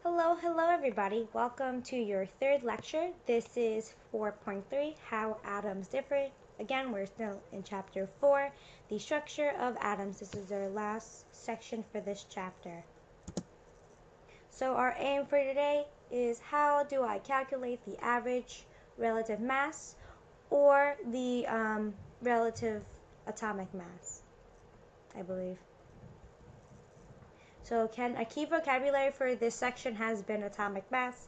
Hello everybody. Welcome to your third lecture. This is 4.3, How Atoms Differ. Again, we're still in chapter 4, the structure of atoms. This is our last section for this chapter. So our aim for today is how do I calculate the average relative mass or the relative atomic mass, I believe. So a key vocabulary for this section has been atomic mass,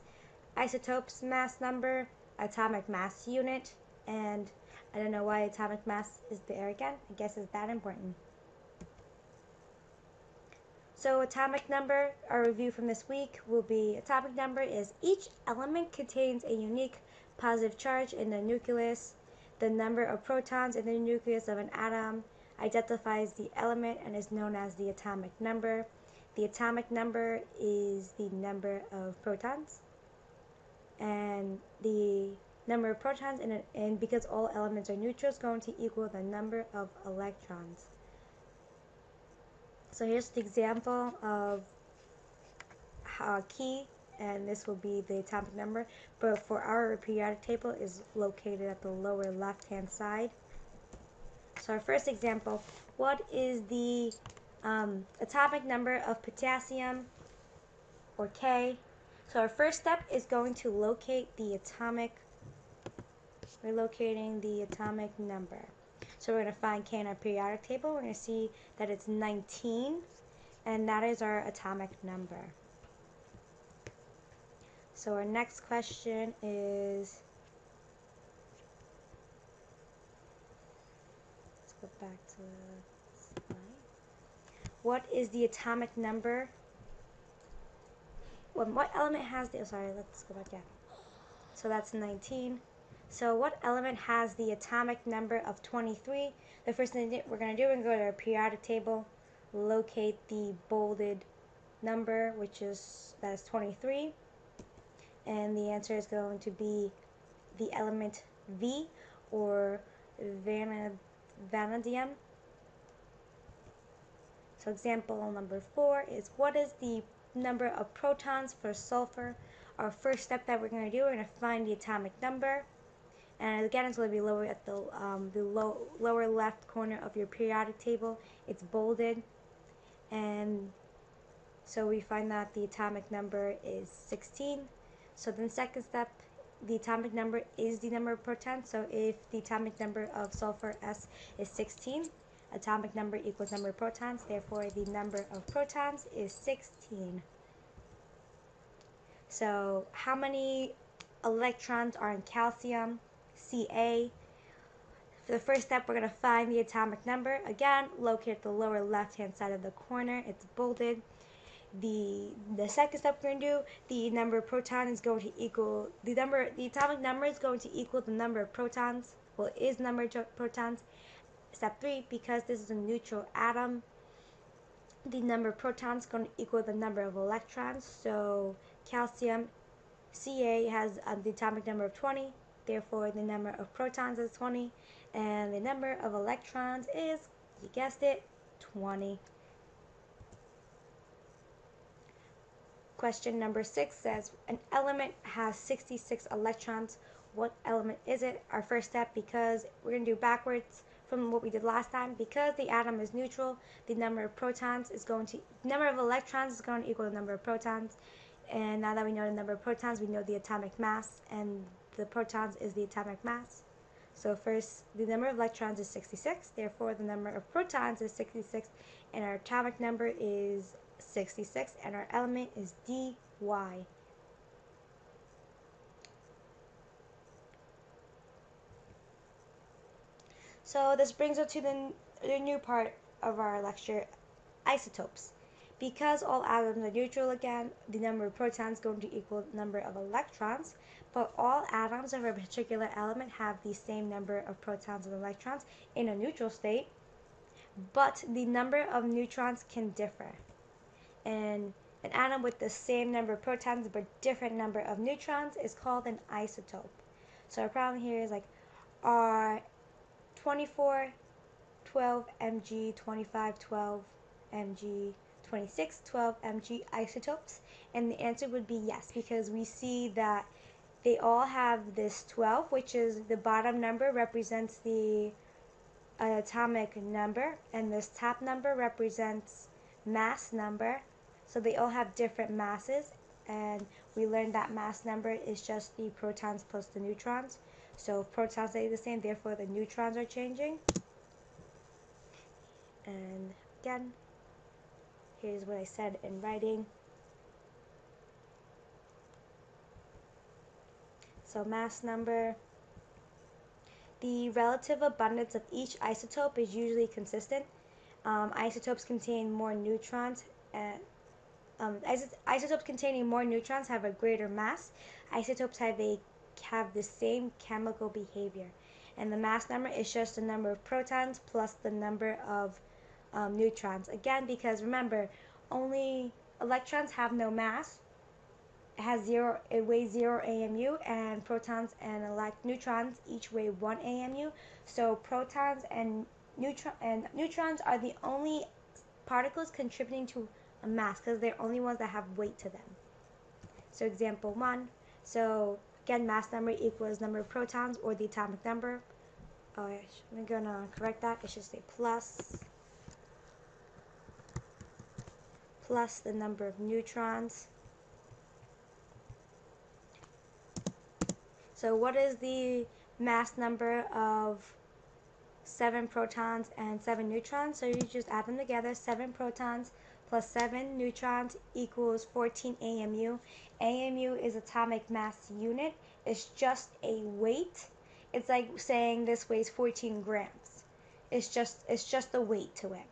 isotopes mass number, atomic mass unit, and I don't know why atomic mass is there again. I guess it's that important. So atomic number, our review from this week will be atomic number is each element contains a unique positive charge in the nucleus. The number of protons in the nucleus of an atom identifies the element and is known as the atomic number. The atomic number is the number of protons, and the number of protons and because all elements are neutral is going to equal the number of electrons. So here's the example of a key, and this will be the atomic number, but for our periodic table is located at the lower left hand side. So our first example, what is the atomic number of potassium, or K? So our first step is going to locate the atomic. We're locating the atomic number. So we're going to find K in our periodic table. We're going to see that it's 19, and that is our atomic number. So our next question is, let's go back to the slide. What is the atomic number? What element has the, let's go back down. So that's 19. So what element has the atomic number of 23? The first thing we're going to do, we're going to go to our periodic table, locate the bolded number, that is 23. And the answer is going to be the element V, or vanadium. So example number 4 is, what is the number of protons for sulfur? Our first step that we're going to do, we're going to find the atomic number. And again, it's going to be lower at the lower left corner of your periodic table. It's bolded. And so we find that the atomic number is 16. So then second step, the atomic number is the number of protons. So if the atomic number of sulfur S is 16, atomic number equals number of protons. Therefore, the number of protons is 16. So how many electrons are in calcium? Ca. For the first step, we're going to find the atomic number. Again, locate the lower left-hand side of the corner. It's bolded. The second step we're going to do, the number of protons is going to equal the atomic number is going to equal the number of protons. Well, it is the number of protons. Step 3, because this is a neutral atom, the number of protons is going to equal the number of electrons. So calcium, Ca, has the atomic number of 20. Therefore, the number of protons is 20, and the number of electrons is, you guessed it, 20. Question number 6 says, an element has 66 electrons. What element is it? Our first step, because we're going to do backwards from what we did last time, because the atom is neutral, the number of electrons is going to equal the number of protons. And now that we know the number of protons, we know the atomic mass, and the protons is the atomic mass. So first, the number of electrons is 66, therefore the number of protons is 66, and our atomic number is 66, and our element is Dy. So this brings us to the new part of our lecture, isotopes. Because all atoms are neutral again, the number of protons is going to equal the number of electrons, but all atoms of a particular element have the same number of protons and electrons in a neutral state, but the number of neutrons can differ. And an atom with the same number of protons but different number of neutrons is called an isotope. So our problem here is like, are 2412 Mg, 2512 Mg, 2612 Mg isotopes, And the answer would be yes, because we see that they all have this 12, which is the bottom number represents the atomic number, and this top number represents mass number. So they all have different masses, and we learned that mass number is just the protons plus the neutrons. So protons stay the same, therefore the neutrons are changing. And again, here's what I said in writing. So mass number. The relative abundance of each isotope is usually consistent. Isotopes contain more neutrons, and isotopes containing more neutrons have a greater mass. Isotopes have the same chemical behavior, and the mass number is just the number of protons plus the number of neutrons. Again, because remember, only electrons have no mass. It weighs 0 AMU, and protons and neutrons each weigh 1 AMU. So protons and neutrons are the only particles contributing to a mass, because they're only ones that have weight to them. So example 1. So again, mass number equals number of protons, or the atomic number. I'm gonna correct that. It should say plus the number of neutrons. So what is the mass number of 7 protons and 7 neutrons? So you just add them together. 7 protons plus 7 neutrons equals 14 AMU. AMU is atomic mass unit. It's just a weight. It's like saying this weighs 14 grams. It's just the weight to it.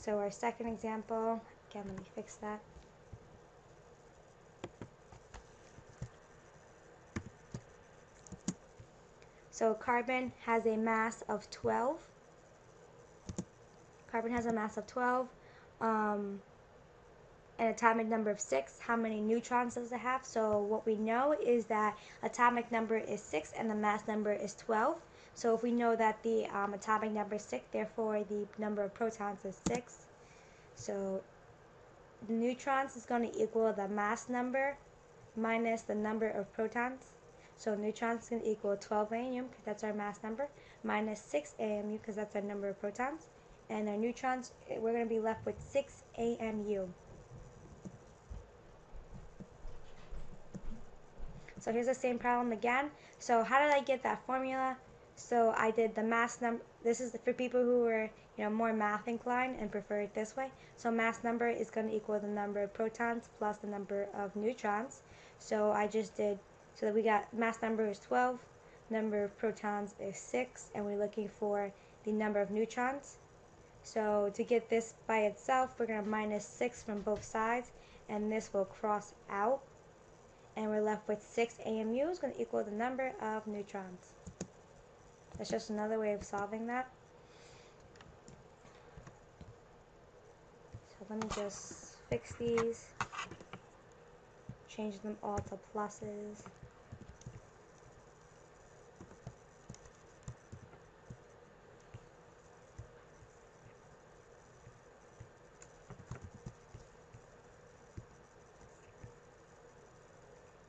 So our second example, again, let me fix that. So carbon has a mass of 12. Carbon has a mass of 12. An atomic number of 6. How many neutrons does it have? So what we know is that atomic number is 6 and the mass number is 12. So if we know that the atomic number is 6, therefore the number of protons is 6. So the neutrons is going to equal the mass number minus the number of protons. So neutrons can equal 12 AMU, because that's our mass number, minus 6 AMU, because that's our number of protons. And our neutrons, we're going to be left with 6 AMU. So here's the same problem again. So how did I get that formula? So I did the mass number. This is for people who are more math inclined and prefer it this way. So mass number is going to equal the number of protons plus the number of neutrons. So I just did, so that we got mass number is 12, number of protons is 6, and we're looking for the number of neutrons. So to get this by itself, we're going to minus 6 from both sides, and this will cross out. And we're left with 6 AMU is going to equal the number of neutrons. That's just another way of solving that. So let me just fix these, change them all to pluses.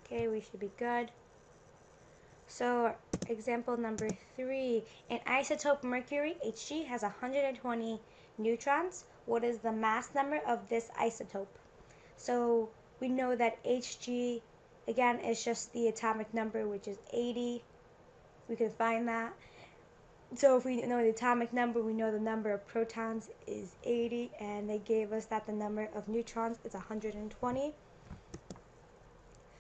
Okay, we should be good. So example number 3, an isotope mercury, Hg, has 120 neutrons. What is the mass number of this isotope? So we know that Hg, again, is just the atomic number, which is 80. We can find that. So if we know the atomic number, we know the number of protons is 80, and they gave us that the number of neutrons is 120.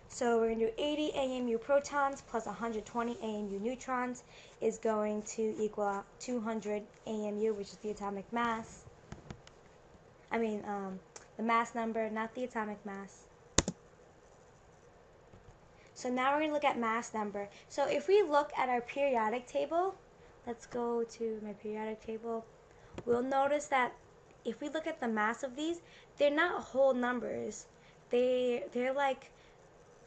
So we're going to do 80 AMU protons plus 120 AMU neutrons is going to equal 200 AMU, which is the atomic mass. The mass number, not the atomic mass. So now we're going to look at mass number. So if we look at our periodic table, let's go to my periodic table. We'll notice that if we look at the mass of these, they're not whole numbers. They're like,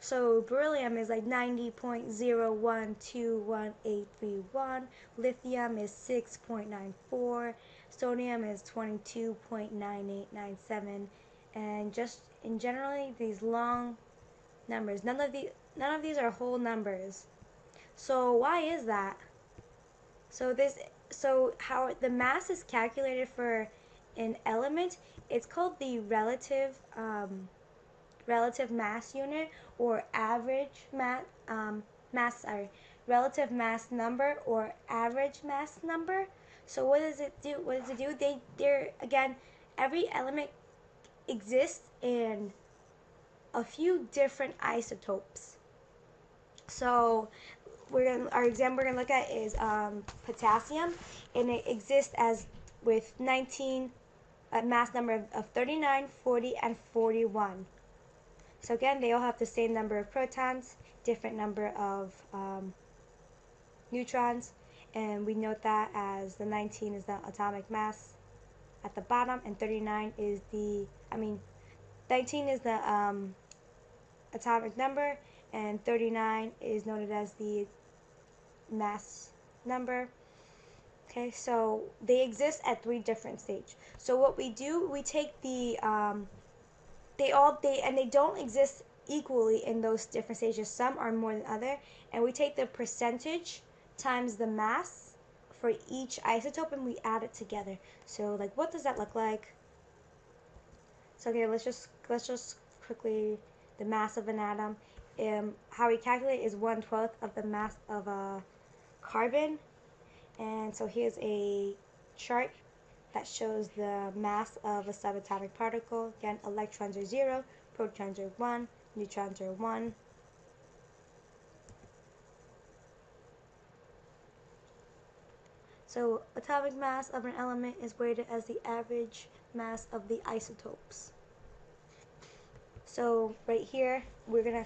so beryllium is like 90.0121831, lithium is 6.94, Sodium is 22.9897, and just in generally these long numbers. None of these are whole numbers. So why is that? So how the mass is calculated for an element, it's called the relative mass unit, or average relative mass number, or average mass number. So what does it do? What does it do? They're again, every element exists in a few different isotopes. So our example we're gonna look at is potassium, and it exists as with 19 mass number of 39, 40, and 41. So again, they all have the same number of protons, different number of neutrons, and we note that as the 19 is the atomic mass at the bottom, and 39 is 19 is the atomic number, and 39 is noted as the mass number. Okay, so they exist at 3 different stages. So what we do, we take the they don't exist equally in those different stages. Some are more than other, and we take the percentage times the mass for each isotope and we add it together. So like, what does that look like? So okay, let's just quickly, the mass of an atom. How we calculate is 1/12 of the mass of a carbon. And so here's a chart that shows the mass of a subatomic particle. Again, electrons are 0, protons are 1, neutrons are 1. So atomic mass of an element is weighted as the average mass of the isotopes. So right here, we're gonna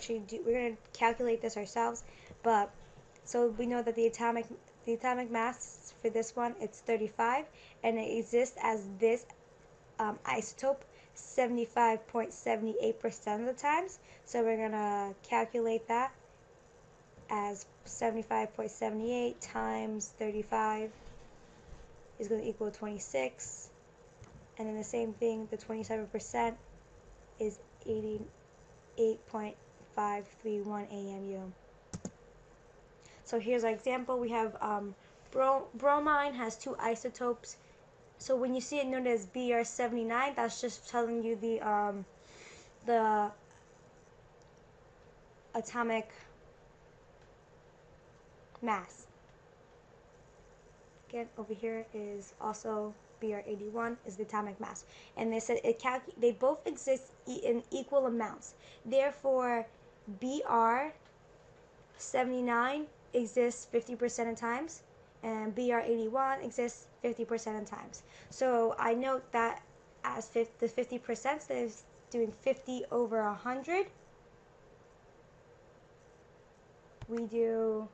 calculate this ourselves, but so we know that the atomic mass for this one, it's 35, and it exists as this isotope 75.78% of the times. So we're gonna calculate that as 75.78 times 35 is going to equal 26, and then the same thing, the 27% is 88.531 AMU. So here's our example. We have bromine has 2 isotopes. So when you see it noted as Br79, that's just telling you the atomic mass. Again, over here is also Br81 is the atomic mass, and they said they both exist in equal amounts. Therefore, Br79 exists 50% of times, and Br81 exists 50% of times. So I note that as the 50% is doing 50 over 100. We do.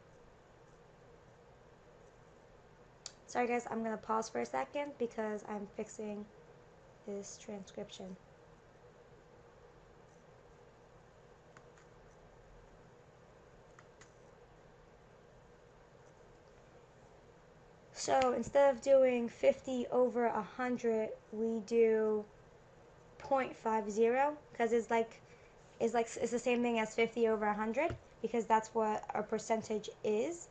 Sorry guys, I'm going to pause for a second because I'm fixing this transcription. So instead of doing 50 over 100, we do 0.50, because it's the same thing as 50 over 100, because that's what our percentage is.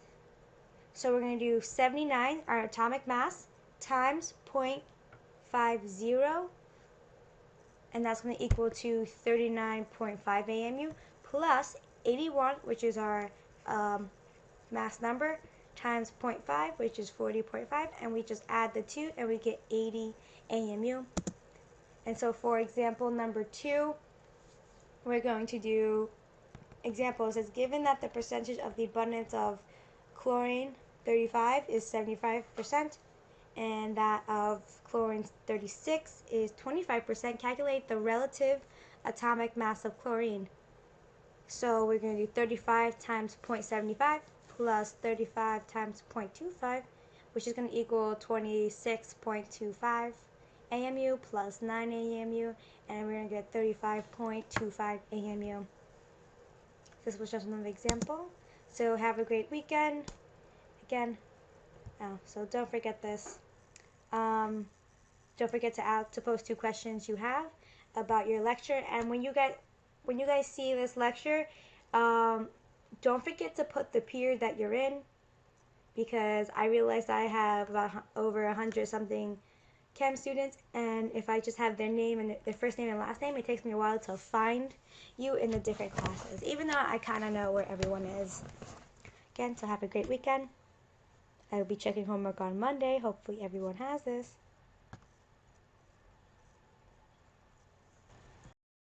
So we're going to do 79, our atomic mass, times 0.50, and that's going to equal to 39.5 AMU, plus 81, which is our mass number, times 0.5, which is 40.5, and we just add the 2 and we get 80 AMU. And so for example number 2, we're going to do example. It says, given that the percentage of the abundance of chlorine 35 is 75%, and that of chlorine 36 is 25%, calculate the relative atomic mass of chlorine. So we're going to do 35 times 0.75 plus 35 times 0.25, which is going to equal 26.25 AMU plus 9 AMU, and we're going to get 35.25 AMU. This was just another example. So have a great weekend. Again, so don't forget this. Don't forget to post 2 questions you have about your lecture. And when you guys see this lecture, don't forget to put the period that you're in, because I realized I have about over 100 something chem students, and if I just have their name and their first name and last name, it takes me a while to find you in the different classes, even though I kind of know where everyone is. Again, so have a great weekend. I will be checking homework on Monday. Hopefully everyone has this.